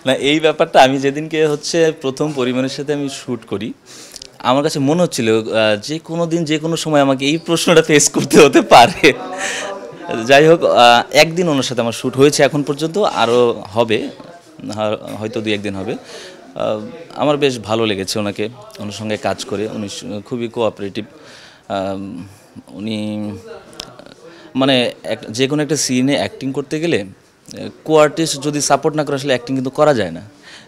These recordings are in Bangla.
না, এই ব্যাপারটা আমি যেদিনকে হচ্ছে প্রথম পরিমাণের সাথে আমি শ্যুট করি, আমার কাছে মনে হচ্ছিল যে কোনো দিন যে কোনো সময় আমাকে এই প্রশ্নটা ফেস করতে হতে পারে। যাই হোক, একদিন ওনার সাথে আমার শ্যুট হয়েছে এখন পর্যন্ত, আরও হবে, হয়তো 2-1 দিন হবে। আমার বেশ ভালো লেগেছে ওনাকে, ওনার সঙ্গে কাজ করে। উনি খুবই কোঅপারেটিভ। উনি মানে যে কোনো একটা সিনে অ্যাক্টিং করতে গেলে কো আর্টিস্ট যদি সাপোর্ট না করে আসলে অ্যাক্টিং কিন্তু করা যায় না।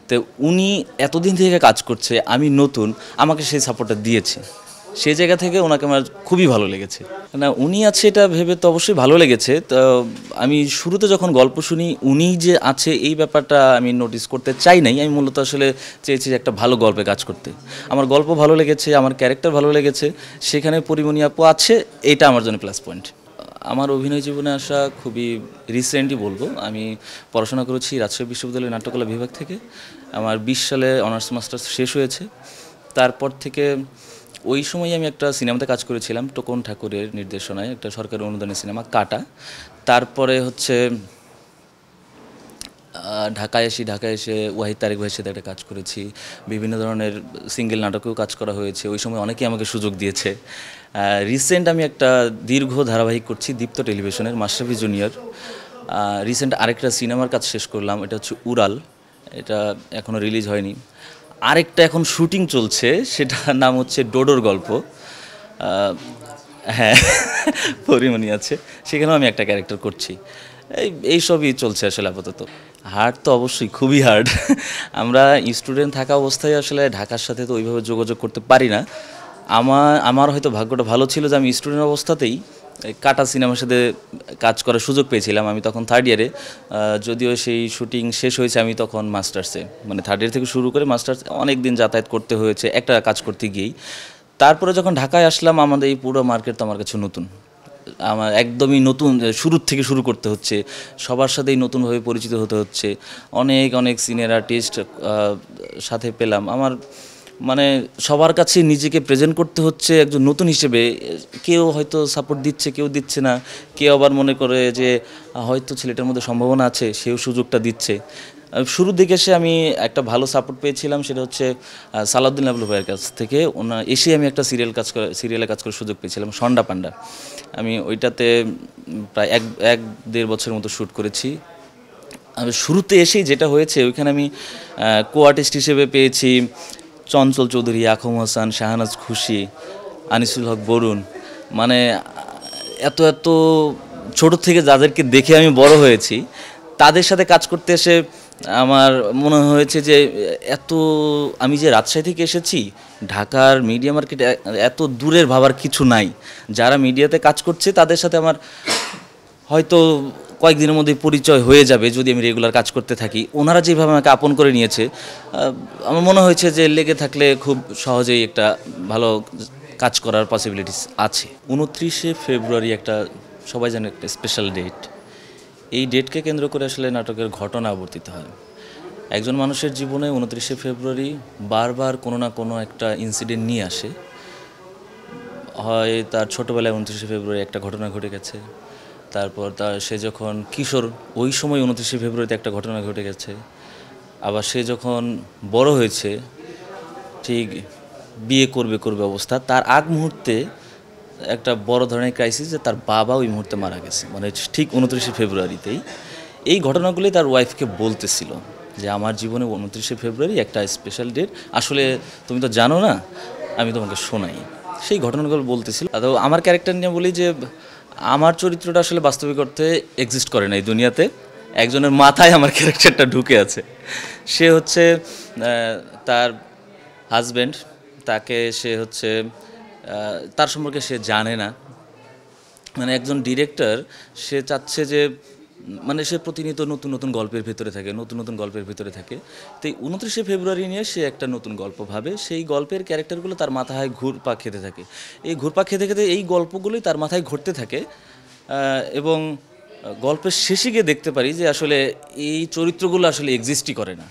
তো উনি এতদিন থেকে কাজ করছে, আমি নতুন, আমাকে সেই সাপোর্টটা দিয়েছে। সেই জায়গা থেকে ওনাকে আমার খুবই ভালো লেগেছে। না, উনি আছে এটা ভেবে তো অবশ্যই ভালো লেগেছে। তো আমি শুরুতে যখন গল্প শুনি উনি যে আছে এই ব্যাপারটা আমি নোটিস করতে চাই নাই। আমি মূলত আসলে চেয়েছি যে একটা ভালো গল্পে কাজ করতে। আমার গল্প ভালো লেগেছে, আমার ক্যারেক্টার ভালো লেগেছে, সেখানে পরিমণি আপু আছে, এটা আমার জন্য প্লাস পয়েন্ট। আমার অভিনয় জীবনে আসা খুবই রিসেন্টই বলবো। আমি পড়াশোনা করেছি রাজশাহী বিশ্ববিদ্যালয়ের নাট্যকলা বিভাগ থেকে। আমার 20 সালে অনার্স মাস্টার্স শেষ হয়েছে। তারপর থেকে ওই সময় আমি একটা সিনেমাতে কাজ করেছিলাম, টোকন ঠাকুরের নির্দেশনায়, একটা সরকারি অনুদানের সিনেমা কাটা। তারপরে হচ্ছে ঢাকায় এসে ওয়াহিদ তারেক ভাইয়ের সাথে একটা কাজ করেছি। বিভিন্ন ধরনের সিঙ্গেল নাটকেও কাজ করা হয়েছে। ওই সময় অনেকেই আমাকে সুযোগ দিয়েছে। রিসেন্ট আমি একটা দীর্ঘ ধারাবাহিক করছি দীপ্ত টেলিভিশনের, মাশরাফি জুনিয়র। রিসেন্ট আরেকটা সিনেমার কাজ শেষ করলাম, এটা হচ্ছে উড়াল। এটা এখনও রিলিজ হয়নি। আরেকটা এখন শুটিং চলছে, সেটার নাম হচ্ছে ডোডোর গল্প। হ্যাঁ, পরিমণি আছে, সেখানেও আমি একটা ক্যারেক্টার করছি। এই সবই চলছে আসলে আপাতত। হার্ড তো অবশ্যই, খুবই হার্ড। আমরা স্টুডেন্ট থাকা অবস্থায় আসলে ঢাকার সাথে তো ওইভাবে যোগাযোগ করতে পারি না। আমার হয়তো ভাগ্যটা ভালো ছিল যে আমি স্টুডেন্ট অবস্থাতেই কাটা সিনেমার সাথে কাজ করার সুযোগ পেয়েছিলাম। আমি তখন 3rd ইয়ারে, যদিও সেই শুটিং শেষ হয়েছে আমি তখন মাস্টার্সে, মানে 3rd ইয়ার থেকে শুরু করে মাস্টার্স অনেক দিন যাতায়াত করতে হয়েছে একটা কাজ করতে গিয়েই। তারপরে যখন ঢাকায় আসলাম, আমাদের এই পুরো মার্কেট তো আমার কাছে নতুন, আমার একদমই নতুন, শুরুর থেকে শুরু করতে হচ্ছে, সবার সাথেই নতুনভাবে পরিচিত হতে হচ্ছে। অনেক সিনিয়র আর্টিস্ট সাথে পেলাম। আমার মানে সবার কাছে নিজেকে প্রেজেন্ট করতে হচ্ছে একজন নতুন হিসেবে। কেউ হয়তো সাপোর্ট দিচ্ছে, কেউ দিচ্ছে না, কেউ আবার মনে করে যে হয়তো ছেলেটার মধ্যে সম্ভাবনা আছে, সেও সুযোগটা দিচ্ছে। শুরুর দিকে এসে আমি একটা ভালো সাপোর্ট পেয়েছিলাম, সেটা হচ্ছে সালাউদ্দিন আবলু ভাইয়ের কাছ থেকে। এসে আমি একটা সিরিয়ালে কাজ করার সুযোগ পেয়েছিলাম, সন্ডা পান্ডা। আমি ওইটাতে প্রায় 1-1.5 বছরের মতো শ্যুট করেছি। আমি শুরুতে এসেই যেটা হয়েছে, ওইখানে আমি কো আর্টিস্ট হিসেবে পেয়েছি চঞ্চল চৌধুরী, আখম হাসান, শাহনাজ খুশি, আনিসুল হক বরুণ। মানে এত ছোট থেকে যাদেরকে দেখে আমি বড় হয়েছি, তাদের সাথে কাজ করতে এসে আমার মনে হয়েছে যে আমি যে রাজশাহী থেকে এসেছি, ঢাকার মিডিয়া মার্কেটে এত দূরের ভাবার কিছু নাই। যারা মিডিয়াতে কাজ করছে তাদের সাথে আমার হয়তো কয়েকদিনের মধ্যে পরিচয় হয়ে যাবে যদি আমি রেগুলার কাজ করতে থাকি। ওনারা যেভাবে আমাকে আপন করে নিয়েছে, আমার মনে হয়েছে যে লেগে থাকলে খুব সহজেই একটা ভালো কাজ করার পসিবিলিটিস আছে। 29শে ফেব্রুয়ারি একটা, সবাই জানে, একটা স্পেশাল ডেট। এই ডেটকে কেন্দ্র করে আসলে নাটকের ঘটনা আবর্তিত হয়। একজন মানুষের জীবনে 29শে ফেব্রুয়ারি বারবার কোনো না কোনো একটা ইনসিডেন্ট নিয়ে আসে। হয় তার ছোটোবেলায় 29শে ফেব্রুয়ারি একটা ঘটনা ঘটে গেছে, তারপর সে যখন কিশোর ওই সময় 29শে ফেব্রুয়ারিতে একটা ঘটনা ঘটে গেছে। আবার সে যখন বড় হয়েছে, ঠিক বিয়ে করবে অবস্থা, তার আগ মুহূর্তে একটা বড় ধরনের ক্রাইসিস, যে তার বাবা ওই মুহূর্তে মারা গেছে, মানে ঠিক 29শে ফেব্রুয়ারিতেই। এই ঘটনাগুলি তার ওয়াইফকে বলতেছিল যে আমার জীবনে 29শে ফেব্রুয়ারি একটা স্পেশাল ডেট, আসলে তুমি তো জানো না, আমি তোমাকে শোনাই। সেই ঘটনাগুলো বলতেছিল। তো আমার ক্যারেক্টার নিয়ে বলি যে আমার চরিত্রটা আসলে বাস্তবিক অর্থে এক্সিস্ট করে না এই দুনিয়াতে। একজনের মাথায় আমার ক্যারেক্টারটা ঢুকে আছে। সে হচ্ছে তার হাজব্যান্ড, সে হচ্ছে তার সম্পর্কে সে জানে না। মানে একজন ডিরেক্টর, সে চাচ্ছে যে মানে সে প্রতিনিয়ত নতুন গল্পের ভিতরে থাকে, নতুন গল্পের ভিতরে থাকে। তো এই 29শে ফেব্রুয়ারি নিয়ে সে একটা নতুন গল্প ভাবে। সেই গল্পের ক্যারেক্টারগুলো তার মাথায় ঘুরপাক খেতে থাকে। এই ঘুরপাক খেতে এই গল্পগুলোই তার মাথায় ঘুরতে থাকে। এবং গল্পের শেষে গিয়ে দেখতে পারি যে আসলে এই চরিত্রগুলো আসলে এক্সিস্টই করে না।